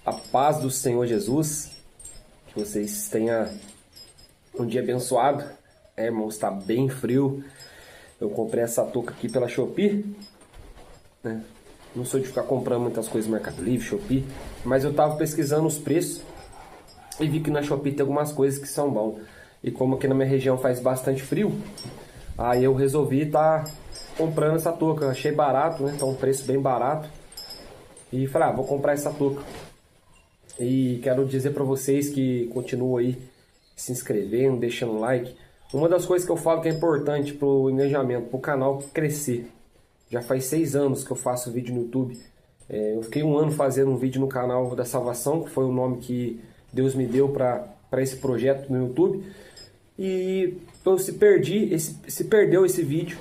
A paz do Senhor Jesus, que vocês tenham um dia abençoado. Irmãos, está bem frio. Eu comprei essa touca aqui pela Shopee, né? Não sou de ficar comprando muitas coisas no Mercado Livre, Shopee, mas eu tava pesquisando os preços e vi que na Shopee tem algumas coisas que são bons. E como aqui na minha região faz bastante frio, aí eu resolvi estar comprando essa touca. Eu achei barato, né? Então um preço bem barato. E falei, vou comprar essa touca. E quero dizer para vocês que continuam aí se inscrevendo, deixando like. Uma das coisas que eu falo que é importante pro engajamento, pro canal crescer. Já faz 6 anos que eu faço vídeo no YouTube. Eu fiquei 1 ano fazendo um vídeo no canal da Salvação, que foi o nome que Deus me deu para esse projeto no YouTube. E eu se perdeu esse vídeo.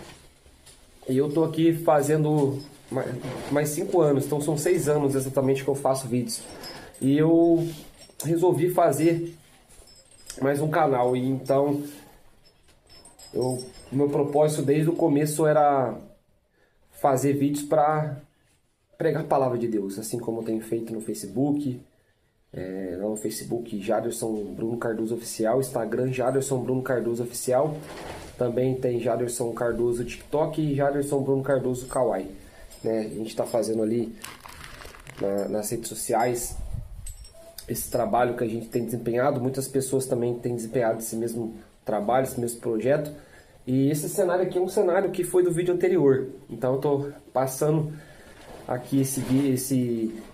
E eu tô aqui fazendo mais 5 anos, então são 6 anos exatamente que eu faço vídeos. E eu resolvi fazer mais um canal. E então, meu propósito desde o começo era fazer vídeos para pregar a palavra de Deus, assim como eu tenho feito no Facebook. Lá no Facebook, Jaderson Bruno Cardoso Oficial, Instagram, Jaderson Bruno Cardoso Oficial. Também tem Jaderson Cardoso TikTok e Jaderson Bruno Cardoso Kawaii. A gente está fazendo ali nas redes sociais esse trabalho que a gente tem desempenhado. Muitas pessoas também têm desempenhado esse mesmo trabalho, esse mesmo projeto. E esse cenário aqui é um cenário que foi do vídeo anterior. Então eu estou passando aqui esse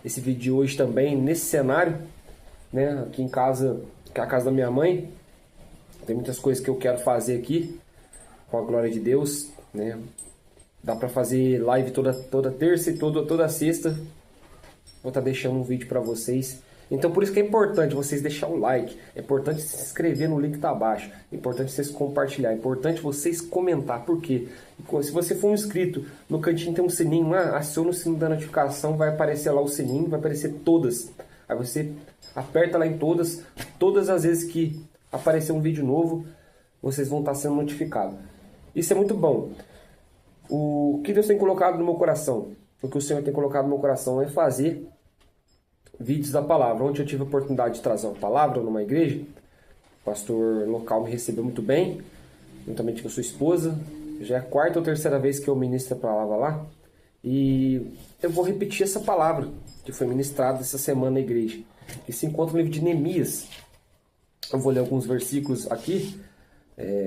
vídeo de hoje também nesse cenário, né? Aqui em casa, que é a casa da minha mãe. Tem muitas coisas que eu quero fazer aqui com a glória de Deus, né? Dá para fazer live toda terça e toda sexta. Vou estar deixando um vídeo para vocês. Então por isso que é importante vocês deixarem o like, é importante se inscrever no link que está abaixo, é importante vocês compartilhar, é importante vocês comentar. Por quê? Se você for um inscrito, no cantinho tem um sininho lá, aciona o sininho da notificação, vai aparecer lá o sininho, vai aparecer todas. Aí você aperta lá em todas as vezes que aparecer um vídeo novo, vocês vão estar sendo notificados. Isso é muito bom. O que Deus tem colocado no meu coração, o que o Senhor tem colocado no meu coração é fazer vídeos da palavra. Ontem eu tive a oportunidade de trazer uma palavra numa igreja. O pastor local me recebeu muito bem, juntamente com a sua esposa. Já é a 4ª ou 3ª vez que eu ministro a palavra lá. E eu vou repetir essa palavra que foi ministrada essa semana na igreja, que se encontra no livro de Neemias. Eu vou ler alguns versículos aqui.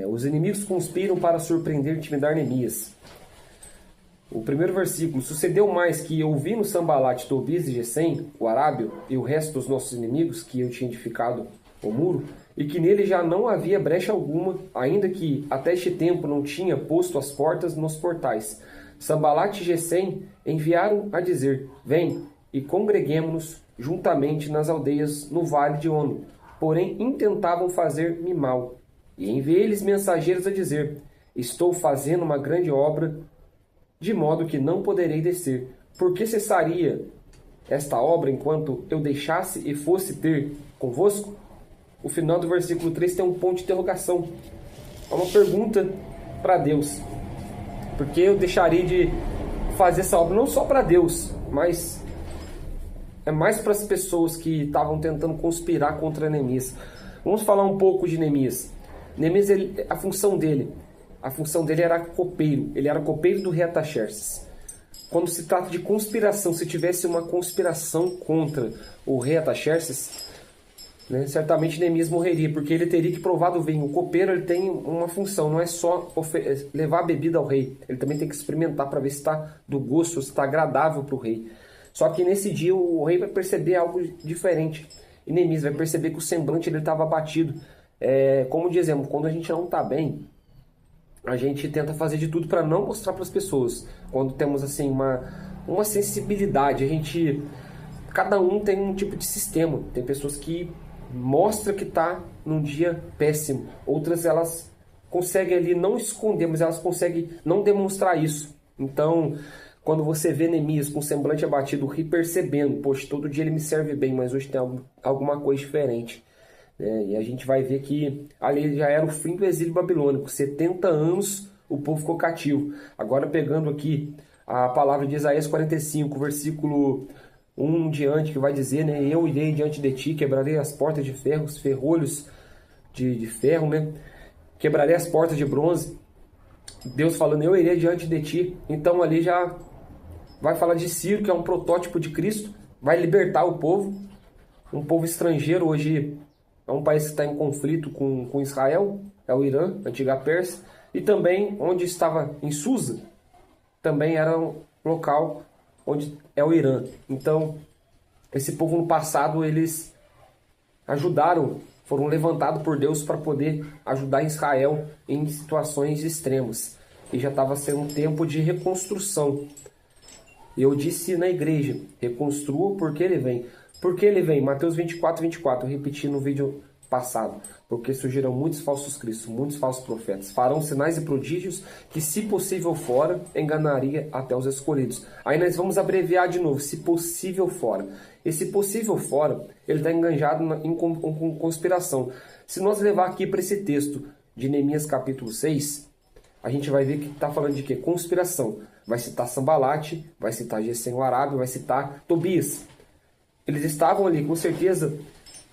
Os inimigos conspiram para surpreender e intimidar Neemias. O primeiro versículo: sucedeu mais que, ouvindo Sambalate, Tobias e Gesem, o arábio, e o resto dos nossos inimigos, que eu tinha edificado o muro, e que nele já não havia brecha alguma, ainda que até este tempo não tinha posto as portas nos portais. Sambalate e Gesem enviaram a dizer: vem e congreguemo-nos juntamente nas aldeias no vale de Ono. Porém intentavam fazer-me mal. E enviei-lhes mensageiros a dizer: estou fazendo uma grande obra, de modo que não poderei descer. Por que cessaria esta obra enquanto eu deixasse e fosse ter convosco? O final do versículo 3 tem um ponto de interrogação. É uma pergunta para Deus. Porque eu deixarei de fazer essa obra não só para Deus, mas é mais para as pessoas que estavam tentando conspirar contra Neemias. Vamos falar um pouco de Neemias. Neemias, a função dele era copeiro. Ele era copeiro do rei Artaxerxes. Quando se trata de conspiração, se tivesse uma conspiração contra o rei Artaxerxes, né, certamente Neemias morreria, porque ele teria que provar do vinho. O copeiro, ele tem uma função, não é só levar a bebida ao rei, ele também tem que experimentar para ver se está do gosto, se está agradável para o rei. Só que nesse dia o rei vai perceber algo diferente, e Neemias vai perceber que o semblante dele estava abatido. Como dizemos, quando a gente não está bem, a gente tenta fazer de tudo para não mostrar para as pessoas. Quando temos assim uma sensibilidade, cada um tem um tipo de sistema. Tem pessoas que mostram que está num dia péssimo. Outras, elas conseguem ali não esconder, mas elas conseguem não demonstrar isso. Então, quando você vê Neemias com o semblante abatido, ri percebendo: poxa, todo dia ele me serve bem, mas hoje tem alguma coisa diferente. E a gente vai ver que ali já era o fim do exílio babilônico. 70 anos o povo ficou cativo. Agora pegando aqui a palavra de Isaías 45, versículo um diante que vai dizer, né, eu irei diante de ti, quebrarei as portas de ferro, os ferrolhos de ferro, né, quebrarei as portas de bronze. Deus falando, eu irei diante de ti. Então ali já vai falar de Ciro, que é um protótipo de Cristo, vai libertar o povo, um povo estrangeiro. Hoje é um país que está em conflito com Israel, é o Irã, antiga Pérsia, e também onde estava em Susa, também era um local onde é o Irã. Então, esse povo no passado, eles ajudaram, foram levantados por Deus para poder ajudar Israel em situações extremas. E já estava sendo um tempo de reconstrução. Eu disse na igreja, reconstrua porque ele vem. Porque ele vem, Mateus 24, 24, eu repeti no vídeo passado. Porque surgirão muitos falsos cristos, muitos falsos profetas. Farão sinais e prodígios que, se possível fora, enganaria até os escolhidos. Aí nós vamos abreviar de novo, se possível fora. Esse possível fora, ele está enganjado em conspiração. Se nós levar aqui para esse texto de Neemias capítulo 6, a gente vai ver que está falando de quê? Conspiração. Vai citar Sambalate, vai citar Gesem o Arábio, vai citar Tobias. Eles estavam ali, com certeza,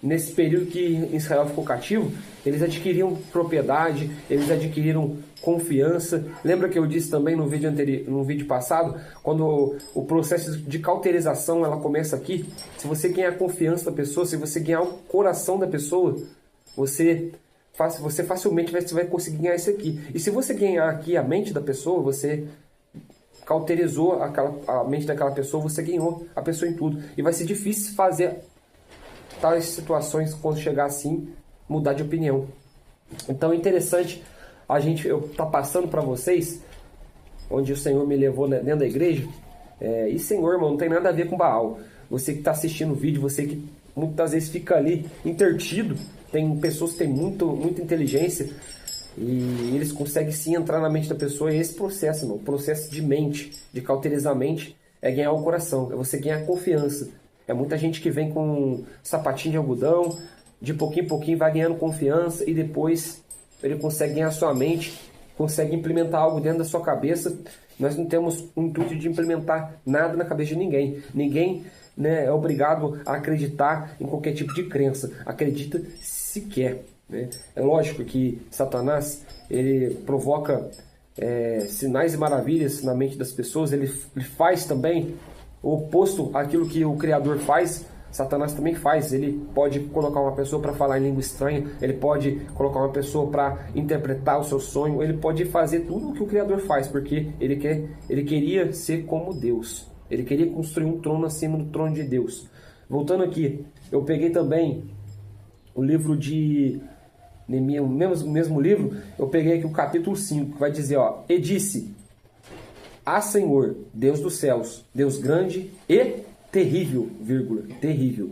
nesse período que Israel ficou cativo, eles adquiriram propriedade, eles adquiriram confiança. Lembra que eu disse também no vídeo anterior, no vídeo passado, quando o processo de cauterização ela começa aqui, se você ganhar a confiança da pessoa, se você ganhar o coração da pessoa, você facilmente vai conseguir ganhar isso aqui. E se você ganhar aqui a mente da pessoa, você cauterizou a mente daquela pessoa, você ganhou a pessoa em tudo. E vai ser difícil fazer tais situações, quando chegar assim, mudar de opinião. Então é interessante eu estar passando para vocês, onde o Senhor me levou dentro da igreja. E Senhor, irmão, não tem nada a ver com Baal. Você que está assistindo o vídeo, você que muitas vezes fica ali intertido, tem pessoas que têm muita inteligência e eles conseguem sim entrar na mente da pessoa. E esse processo, irmão, o processo de mente, de cauterizar a mente, é ganhar o coração, é você ganhar confiança. É muita gente que vem com um sapatinho de algodão, de pouquinho em pouquinho vai ganhando confiança e depois ele consegue ganhar a sua mente, consegue implementar algo dentro da sua cabeça. Nós não temos o intuito de implementar nada na cabeça de ninguém. Ninguém, né, é obrigado a acreditar em qualquer tipo de crença. Acredita se quer. Né? É lógico que Satanás ele provoca sinais e maravilhas na mente das pessoas. Ele faz também o oposto àquilo que o Criador faz. Satanás também faz. Ele pode colocar uma pessoa para falar em língua estranha, ele pode colocar uma pessoa para interpretar o seu sonho, ele pode fazer tudo o que o Criador faz, porque ele queria ser como Deus. Ele queria construir um trono acima do trono de Deus. Voltando aqui, eu peguei também o livro de Neemias, o mesmo livro, eu peguei aqui o capítulo 5, que vai dizer, e disse: Senhor, Deus dos céus, Deus grande e terrível, terrível,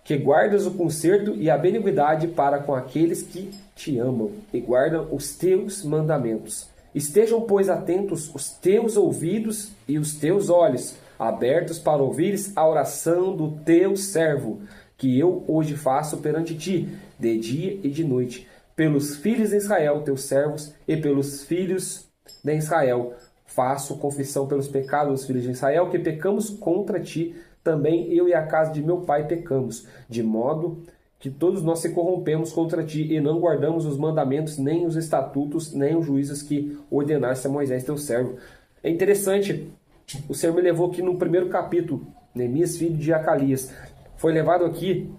que guardas o conserto e a benignidade para com aqueles que te amam e guardam os teus mandamentos. Estejam, pois, atentos os teus ouvidos e os teus olhos, abertos para ouvires a oração do teu servo, que eu hoje faço perante ti, de dia e de noite, pelos filhos de Israel, teus servos, e pelos filhos de Israel. Faço confissão pelos pecados dos filhos de Israel, que pecamos contra ti, também eu e a casa de meu pai pecamos, de modo que todos nós se corrompemos contra ti, e não guardamos os mandamentos, nem os estatutos, nem os juízos que ordenaste a Moisés, teu servo. É interessante, o Senhor me levou aqui no primeiro capítulo, Neemias, filho de Acalias. Foi levado aqui,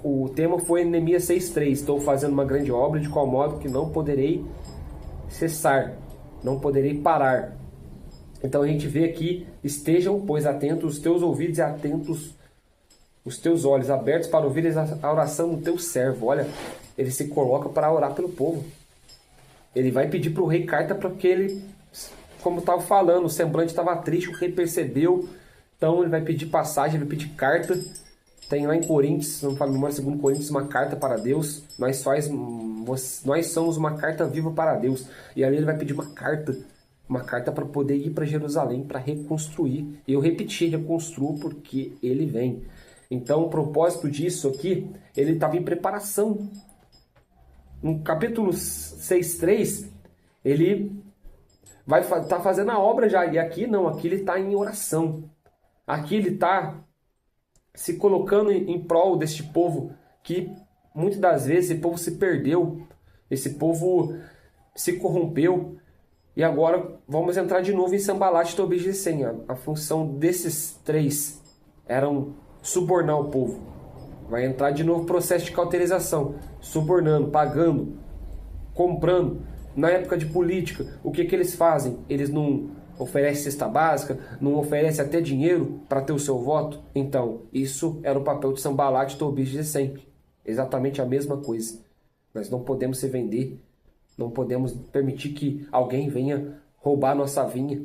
o tema foi Neemias 6,3. Estou fazendo uma grande obra, de qual modo que não poderei cessar, não poderei parar. Então a gente vê aqui: estejam, pois, atentos os teus ouvidos e atentos os teus olhos, abertos para ouvir a oração do teu servo. Olha, ele se coloca para orar pelo povo. Ele vai pedir para o rei carta, porque ele, como estava falando, o semblante estava triste, o rei percebeu. Então ele vai pedir passagem, ele vai pedir carta. Tem lá em Coríntios, não falo memória, 2 Coríntios, uma carta para Deus. Nós somos uma carta viva para Deus. E ali ele vai pedir uma carta para poder ir para Jerusalém, para reconstruir. E eu repeti, reconstruo, porque ele vem. Então o propósito disso aqui, ele estava em preparação. No capítulo 6,3, ele vai estar fazendo a obra já. E aqui não, aqui ele está em oração. Aqui ele está se colocando em prol deste povo que muitas das vezes esse povo se perdeu, esse povo se corrompeu. E agora vamos entrar de novo em Sanbalat, Tobias e Gesem. A função desses três eram subornar o povo. Vai entrar de novo o processo de cauterização, subornando, pagando, comprando. Na época de política, o que eles fazem? Eles não oferecem cesta básica, não oferecem até dinheiro para ter o seu voto? Então, isso era o papel de Sanbalat, Tobias e Gesem. Exatamente a mesma coisa. Nós não podemos se vender, não podemos permitir que alguém venha roubar nossa vinha.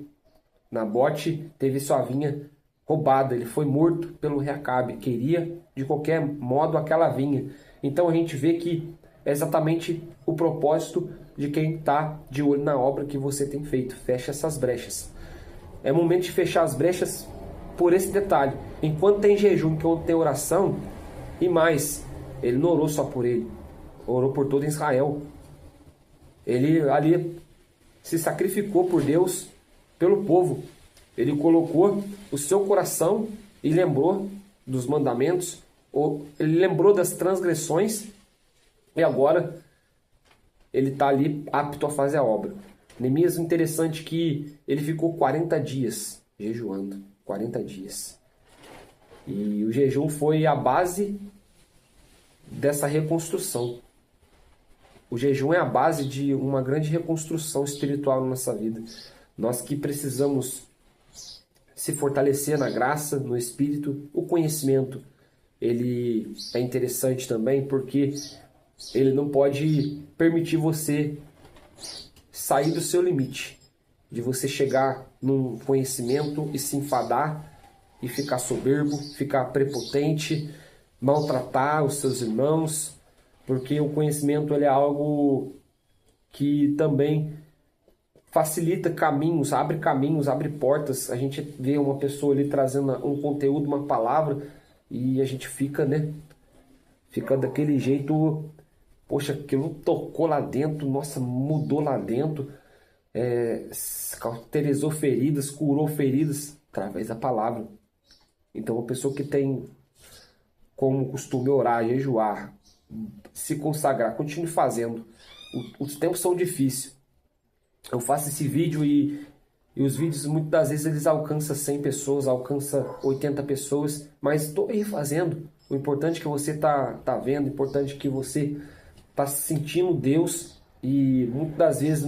Nabote teve sua vinha roubada, ele foi morto pelo rei Acabe, queria de qualquer modo aquela vinha. Então a gente vê que é exatamente o propósito de quem está de olho na obra que você tem feito. Fecha essas brechas. É momento de fechar as brechas por esse detalhe. Enquanto tem jejum, enquanto tem oração, e mais, ele não orou só por ele, orou por todo Israel. Ele ali se sacrificou por Deus, pelo povo. Ele colocou o seu coração e lembrou dos mandamentos, ele lembrou das transgressões, e agora ele está ali apto a fazer a obra. Neemias, interessante que ele ficou 40 dias jejuando, 40 dias. E o jejum foi a base dessa reconstrução. O jejum é a base de uma grande reconstrução espiritual na nossa vida. Nós que precisamos se fortalecer na graça, no espírito. O conhecimento, ele é interessante também porque ele não pode permitir você sair do seu limite, de você chegar num conhecimento e se enfadar e ficar soberbo, ficar prepotente, maltratar os seus irmãos, porque o conhecimento ele é algo que também facilita caminhos, abre portas. A gente vê uma pessoa ali trazendo um conteúdo, uma palavra, e a gente fica, fica daquele jeito, poxa, aquilo tocou lá dentro, nossa, mudou lá dentro, cauterizou feridas, curou feridas através da palavra. Então, uma pessoa que tem como costume orar, jejuar, se consagrar, continue fazendo. Os tempos são difíceis. Eu faço esse vídeo e os vídeos muitas das vezes eles alcançam 100 pessoas, alcançam 80 pessoas, mas estou aí fazendo. O importante é que você tá vendo, o importante é que você está sentindo Deus, e muitas das vezes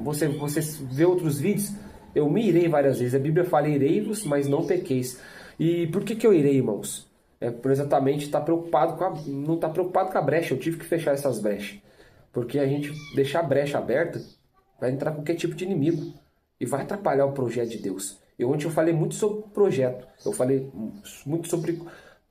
você vê outros vídeos, eu me irei várias vezes. A Bíblia fala: irei-vos, mas não pequeis. E por que eu irei, irmãos? Por exatamente não estar preocupado com a brecha. Eu tive que fechar essas brechas, porque a gente deixar a brecha aberta, vai entrar qualquer tipo de inimigo e vai atrapalhar o projeto de Deus. Ontem eu falei muito sobre projeto, eu falei muito sobre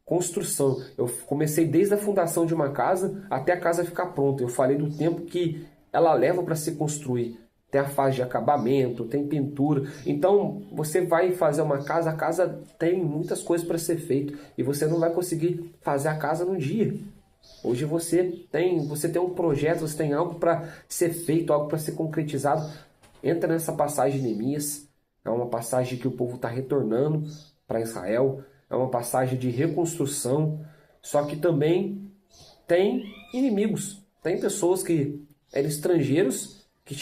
construção. Eu comecei desde a fundação de uma casa até a casa ficar pronta. Eu falei do tempo que ela leva para se construir. Tem a fase de acabamento, tem pintura. Então você vai fazer uma casa, a casa tem muitas coisas para ser feito e você não vai conseguir fazer a casa num dia. Hoje você tem um projeto, você tem algo para ser feito, algo para ser concretizado. Entra nessa passagem de Neemias. É uma passagem que o povo está retornando para Israel. É uma passagem de reconstrução. Só que também tem inimigos. Tem pessoas que eram estrangeiros, que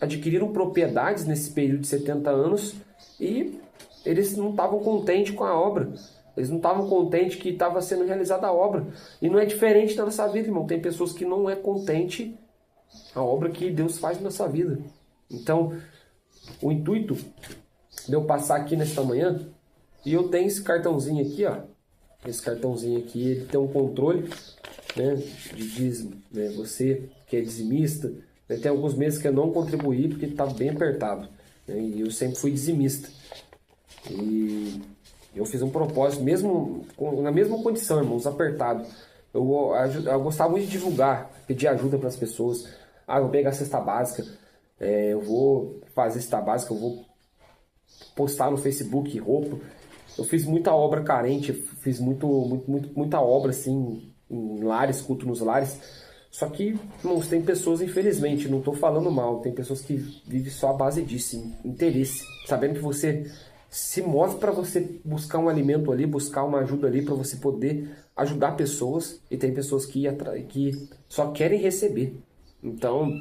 adquiriram propriedades nesse período de 70 anos e eles não estavam contentes com a obra. Eles não estavam contentes que estava sendo realizada a obra. E não é diferente na nossa vida, irmão. Tem pessoas que não é contente a obra que Deus faz na nossa vida. Então, o intuito de eu passar aqui nesta manhã, e eu tenho esse cartãozinho aqui, ó. Esse cartãozinho aqui, ele tem um controle, de dízimo. Você que é dizimista, tem alguns meses que eu não contribuí porque estava bem apertado. E eu sempre fui dizimista. E eu fiz um propósito, mesmo na mesma condição, irmãos, apertado. Eu gostava muito de divulgar, pedir ajuda para as pessoas. Eu vou pegar a cesta básica, eu vou fazer cesta básica, eu vou postar no Facebook roupa. Eu fiz muita obra carente, fiz muita obra assim, em lares, culto nos lares. Só que, irmãos, tem pessoas, infelizmente, não estou falando mal, tem pessoas que vivem só à base disso, interesse, sabendo que você se move para você buscar um alimento ali, buscar uma ajuda ali para você poder ajudar pessoas, e tem pessoas que só querem receber. Então,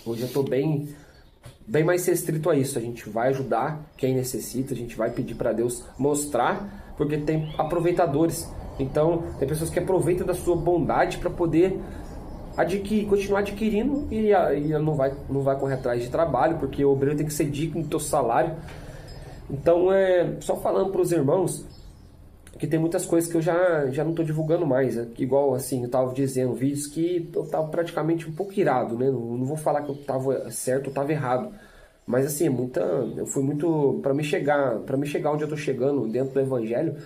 hoje eu estou bem mais restrito a isso. A gente vai ajudar quem necessita, a gente vai pedir para Deus mostrar, porque tem aproveitadores. Então, tem pessoas que aproveitam da sua bondade para poder continuar adquirindo e não vai correr atrás de trabalho, porque o obreiro tem que ser digno do seu salário. Então, só falando para os irmãos que tem muitas coisas que eu já não estou divulgando mais, né? Igual assim, eu estava dizendo, vídeos que eu estava praticamente um pouco irado, né? Não vou falar que eu estava certo ou estava errado, mas assim, eu fui muito, para me chegar onde eu estou chegando dentro do evangelho,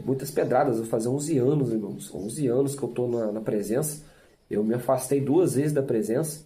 muitas pedradas. Eu vou fazer 11 anos, irmãos, 11 anos que eu estou na presença. Eu me afastei 2 vezes da presença,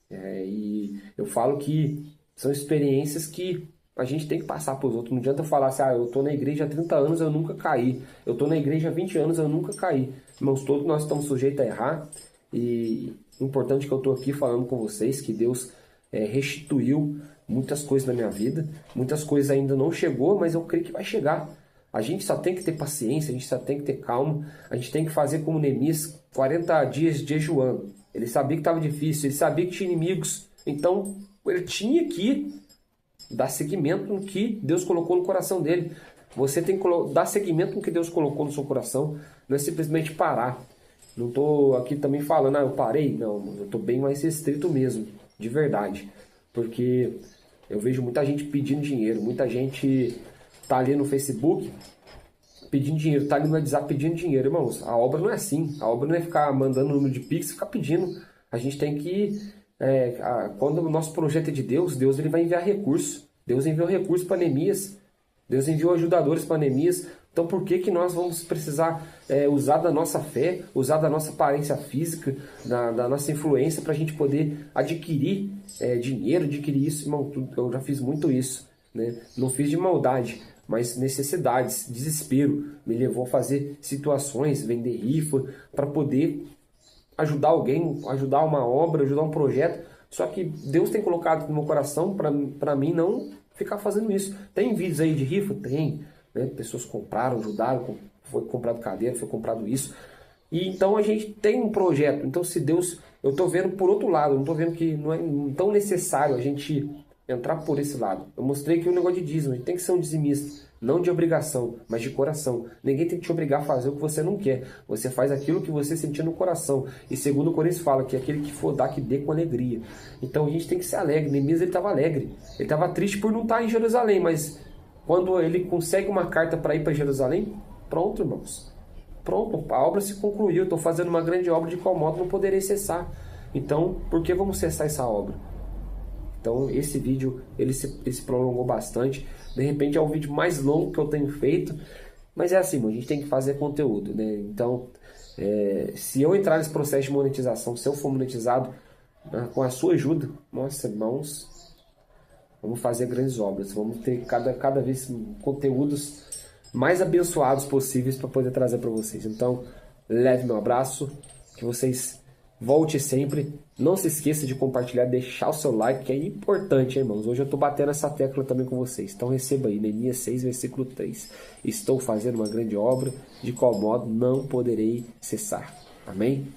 e eu falo que são experiências que a gente tem que passar para os outros. Não adianta eu falar assim, eu estou na igreja há 30 anos, eu nunca caí. Eu estou na igreja há 20 anos, eu nunca caí. Irmãos, todos nós estamos sujeitos a errar. E o importante é que eu estou aqui falando com vocês, que Deus restituiu muitas coisas na minha vida. Muitas coisas ainda não chegou, mas eu creio que vai chegar. A gente só tem que ter paciência, a gente só tem que ter calma. A gente tem que fazer como Neemias, 40 dias jejuando. Ele sabia que estava difícil, ele sabia que tinha inimigos. Então, ele tinha que dar seguimento no que Deus colocou no coração dele. Você tem que dar seguimento no que Deus colocou no seu coração. Não é simplesmente parar. Não estou aqui também falando, eu parei. Não, eu estou bem mais restrito mesmo, de verdade. Porque eu vejo muita gente pedindo dinheiro. Muita gente tá ali no Facebook pedindo dinheiro, tá ali no WhatsApp pedindo dinheiro. Irmãos, a obra não é assim. A obra não é ficar mandando número de Pix e ficar pedindo. A gente tem que... quando o nosso projeto é de Deus, Deus ele vai enviar recursos. Deus enviou recursos para Neemias. Deus enviou ajudadores para Neemias. Então por que nós vamos precisar usar da nossa fé, usar da nossa aparência física, da nossa influência para a gente poder adquirir dinheiro, adquirir isso? Irmão, eu já fiz muito isso, né? Não fiz de maldade, mas necessidades, desespero me levou a fazer situações, vender rifa para poder ajudar alguém, ajudar uma obra, ajudar um projeto. Só que Deus tem colocado no meu coração para mim não ficar fazendo isso. Tem vídeos aí de rifa? Tem. Né? Pessoas compraram, ajudaram, foi comprado cadeira, foi comprado isso. E então a gente tem um projeto. Então se Deus... Eu estou vendo por outro lado, não estou vendo que não é tão necessário a gente entrar por esse lado. Eu mostrei que o negócio de dízimo, a gente tem que ser um dizimista. Não de obrigação, mas de coração. Ninguém tem que te obrigar a fazer o que você não quer. Você faz aquilo que você sentir no coração. E segundo o Coríntios fala que aquele que for dar, que dê com alegria. Então a gente tem que ser alegre. Neemias ele estava alegre. Ele estava triste por não estar em Jerusalém, mas quando ele consegue uma carta para ir para Jerusalém, pronto, irmãos. Pronto, a obra se concluiu. Estou fazendo uma grande obra de qual modo não poderei cessar. Então, por que vamos cessar essa obra? Então esse vídeo ele se prolongou bastante. De repente é o vídeo mais longo que eu tenho feito. Mas é assim, a gente tem que fazer conteúdo, né? Então se eu entrar nesse processo de monetização, se eu for monetizado com a sua ajuda, nossa, irmãos, vamos fazer grandes obras. Vamos ter cada vez conteúdos mais abençoados possíveis para poder trazer para vocês. Então leve meu abraço, que vocês volte sempre. Não se esqueça de compartilhar, deixar o seu like, que é importante, hein, irmãos. Hoje eu estou batendo essa tecla também com vocês. Então receba aí, Neemias 6, versículo 3. Estou fazendo uma grande obra, de qual modo não poderei cessar. Amém?